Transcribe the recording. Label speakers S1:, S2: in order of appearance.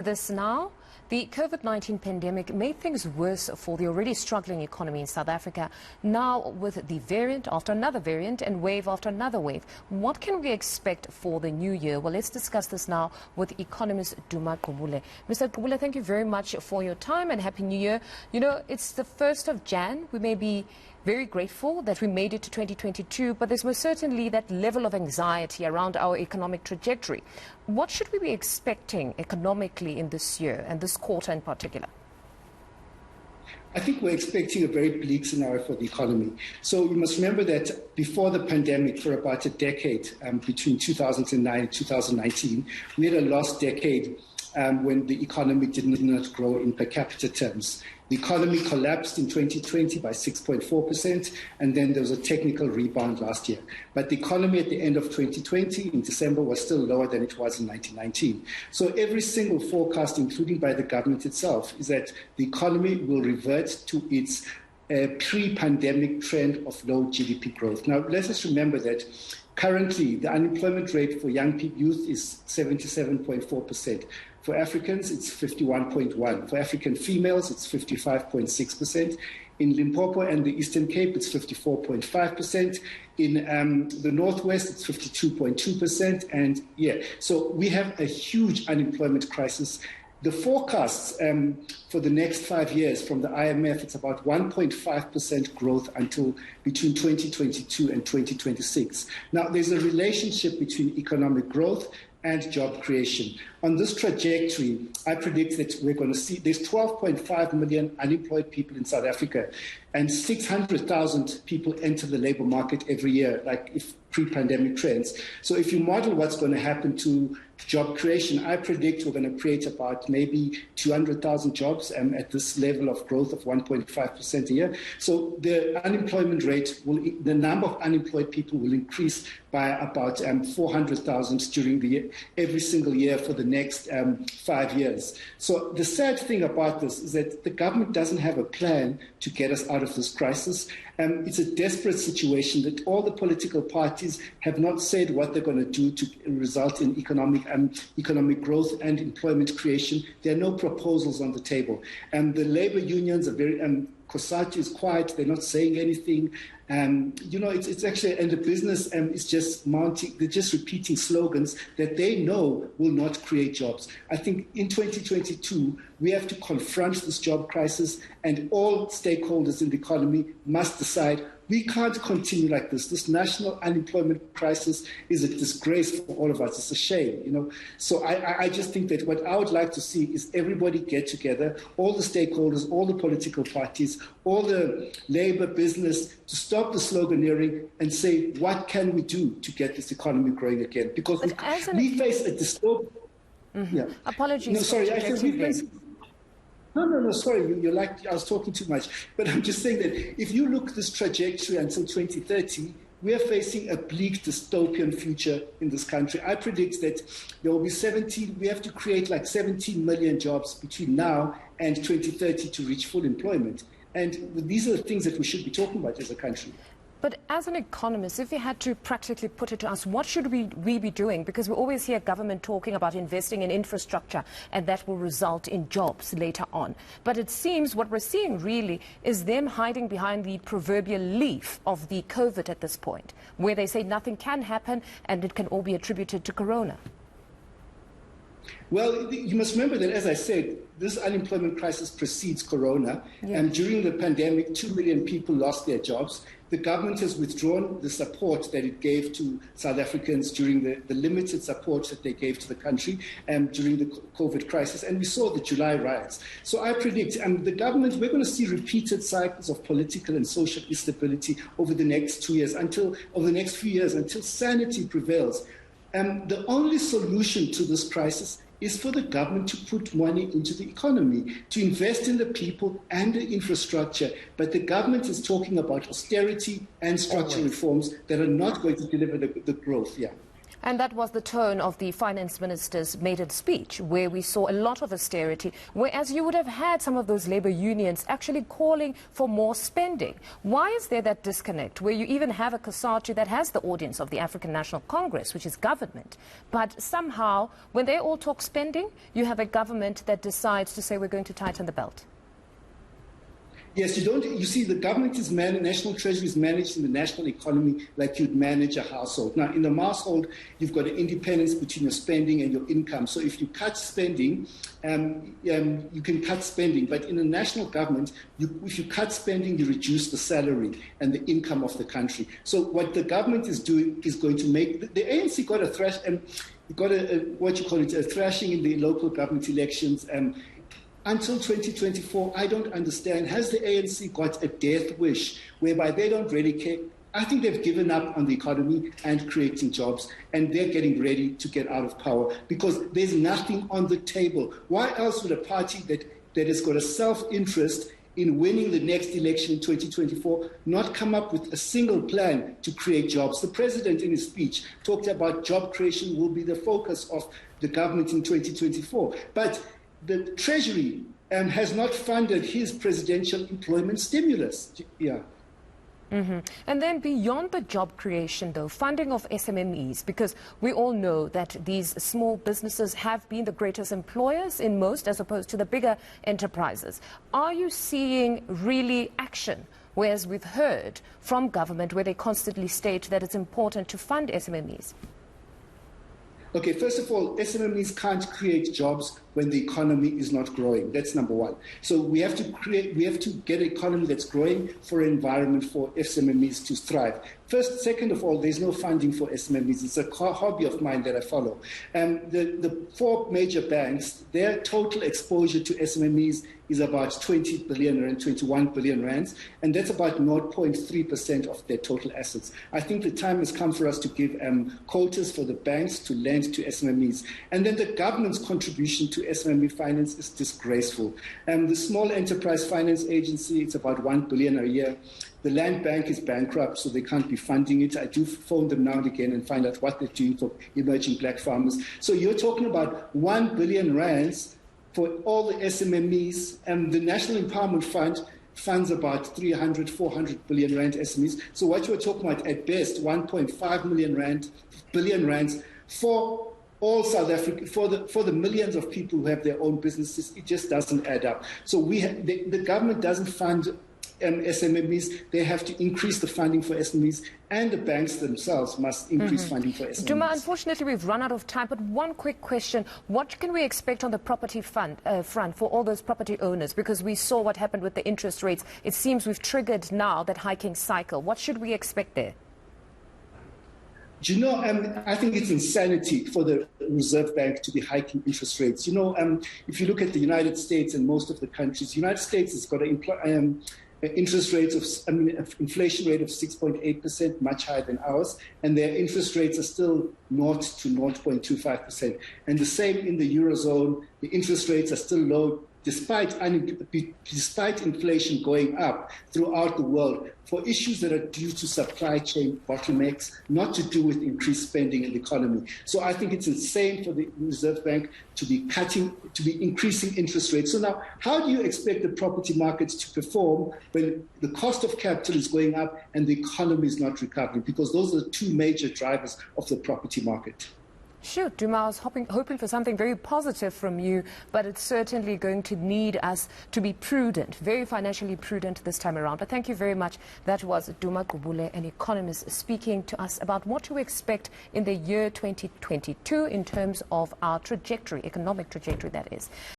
S1: This now, the COVID-19 pandemic made things worse for the already struggling economy in South Africa. Now with the variant after another variant and wave after another wave, what can we expect for the new year? Well, let's discuss this now with Economist Duma Gqubule. Mr. Gqubule, thank you very much for your time and Happy New Year. You know, it's the 1st of Jan. We may be very grateful that we made it to 2022, but there's most certainly that level of anxiety around our economic trajectory. What should we be expecting economically in this year and this quarter in particular?
S2: I think we're expecting a very bleak scenario for the economy. So you must remember that before the pandemic, for about a decade, between 2009 and 2019, we had a lost decade when the economy did not grow in per capita terms. The economy collapsed in 2020 by 6.4%, and then there was a technical rebound last year. But the economy at the end of 2020, in December, was still lower than it was in 1919. So every single forecast, including by the government itself, is that the economy will revert to its pre-pandemic trend of low GDP growth. Now, let us remember that currently the unemployment rate for young youth is 77.4%. For Africans, it's 51.1%. For African females, it's 55.6%. In Limpopo and the Eastern Cape, it's 54.5%. In the Northwest, it's 52.2%. And so we have a huge unemployment crisis. The forecasts for the next 5 years from the IMF, it's about 1.5% growth until between 2022 and 2026. Now, there's a relationship between economic growth and job creation. On this trajectory, I predict that we're going to see there's 12.5 million unemployed people in South Africa, and 600,000 people enter the labor market every year, like if pre-pandemic trends. So if you model what's going to happen to job creation, I predict we're going to create about maybe 200,000 jobs at this level of growth of 1.5% a year. So the unemployment rate the number of unemployed people will increase by about 400,000 during the year, every single year for the next 5 years. So the sad thing about this is that the government doesn't have a plan to get us out of this crisis. It's a desperate situation that all the political parties have not said what they're going to do to result in economic growth and employment creation. There are no proposals on the table. And the labor unions are very COSATU is quiet. They're not saying anything. It's actually, and the business is just mounting, they're just repeating slogans that they know will not create jobs. I think in 2022, we have to confront this job crisis, and all stakeholders in the economy must decide we can't continue like this. This national unemployment crisis is a disgrace for all of us. It's a shame, So I just think that what I would like to see is everybody get together, all the stakeholders, all the political parties, all the labor, business, to stop the sloganeering and say, what can we do to get this economy growing again? Because we face a dystopian...
S1: Mm-hmm. Yeah. Apologies.
S2: No, sorry. I said we face... No, sorry, you're like, I was talking too much. But I'm just saying that if you look at this trajectory until 2030, we are facing a bleak dystopian future in this country. I predict that there will be we have to create like 17 million jobs between now and 2030 to reach full employment. And these are the things that we should be talking about as a country.
S1: But as an economist, if you had to practically put it to us, what should we be doing? Because we always hear government talking about investing in infrastructure, and that will result in jobs later on. But it seems what we're seeing really is them hiding behind the proverbial leaf of the COVID at this point, where they say nothing can happen and it can all be attributed to corona.
S2: Well, you must remember that, as I said, this unemployment crisis precedes corona. And during the pandemic, 2 million people lost their jobs. The government has withdrawn the support that it gave to South Africans during the limited support that they gave to the country during the COVID crisis. And we saw the July riots. So I predict the government, we're going to see repeated cycles of political and social instability over the next 2 years, until sanity prevails. The only solution to this crisis is for the government to put money into the economy, to invest in the people and the infrastructure. But the government is talking about austerity and structural reforms that are not going to deliver the growth. Yeah.
S1: And that was the tone of the finance minister's maiden speech, where we saw a lot of austerity, whereas you would have had some of those labour unions actually calling for more spending. Why is there that disconnect, where you even have a COSATU that has the audience of the African National Congress, which is government, but somehow, when they all talk spending, you have a government that decides to say we're going to tighten the belt?
S2: Yes, you don't. You see, the government is managed, national treasury is managed in the national economy like you'd manage a household. Now, in the household, you've got an independence between your spending and your income. So if you cut spending, you can cut spending. But in the national government, if you cut spending, you reduce the salary and the income of the country. So what the government is doing is going to make the ANC got a thrash and got a thrashing in the local government elections. Until 2024, I don't understand. Has the ANC got a death wish whereby they don't really care? I think they've given up on the economy and creating jobs, and they're getting ready to get out of power because there's nothing on the table. Why else would a party that has got a self-interest in winning the next election in 2024 not come up with a single plan to create jobs? The president in his speech talked about job creation will be the focus of the government in 2024. But the Treasury has not funded his presidential employment stimulus. Yeah.
S1: And then beyond the job creation, though, funding of SMMEs, because we all know that these small businesses have been the greatest employers in most as opposed to the bigger enterprises. Are you seeing really action? Whereas we've heard from government where they constantly state that it's important to fund SMMEs.
S2: Okay, first of all, SMMEs can't create jobs when the economy is not growing. That's number one. So we have to get an economy that's growing for an environment for SMMEs to thrive. Second of all, there's no funding for SMMEs. It's a hobby of mine that I follow. The four major banks, their total exposure to SMMEs is about 20 billion rand, 21 billion rands, and that's about 0.3% of their total assets. I think the time has come for us to give quotas for the banks to lend to SMMEs. And then the government's contribution to SMME finance is disgraceful. The Small Enterprise Finance Agency, it's about 1 billion a year. The Land Bank is bankrupt, so they can't be funding it. I do phone them now and again and find out what they're doing for emerging black farmers. So you're talking about 1 billion rands for all the SMMEs, and the National Empowerment Fund funds about 300, 400 billion rand SMEs. So what you're talking about, at best, 1.5 billion rands for all South Africa, for the millions of people who have their own businesses. It just doesn't add up. So the government doesn't fund SMMEs. They have to increase the funding for SMEs, and the banks themselves must increase funding for SMEs.
S1: Duma, unfortunately, we've run out of time, but one quick question. What can we expect on the property front for all those property owners? Because we saw what happened with the interest rates. It seems we've triggered now that hiking cycle. What should we expect there?
S2: Do you know, I think it's insanity for the Reserve Bank to be hiking interest rates. You know, if you look at the United States and most of the countries, the United States has got an interest rates inflation rate of 6.8%, much higher than ours, and their interest rates are still 0 to 0.25%. And the same in the Eurozone, the interest rates are still low, despite inflation going up throughout the world for issues that are due to supply chain bottlenecks, not to do with increased spending in the economy. So I think it's insane for the Reserve Bank to be increasing interest rates. So now, how do you expect the property markets to perform when the cost of capital is going up and the economy is not recovering? Because those are the two major drivers of the property market.
S1: Sure, Duma, I was hoping for something very positive from you, but it's certainly going to need us to be prudent, very financially prudent this time around. But thank you very much. That was Duma Gqubule, an economist, speaking to us about what to expect in the year 2022 in terms of our trajectory, economic trajectory, that is.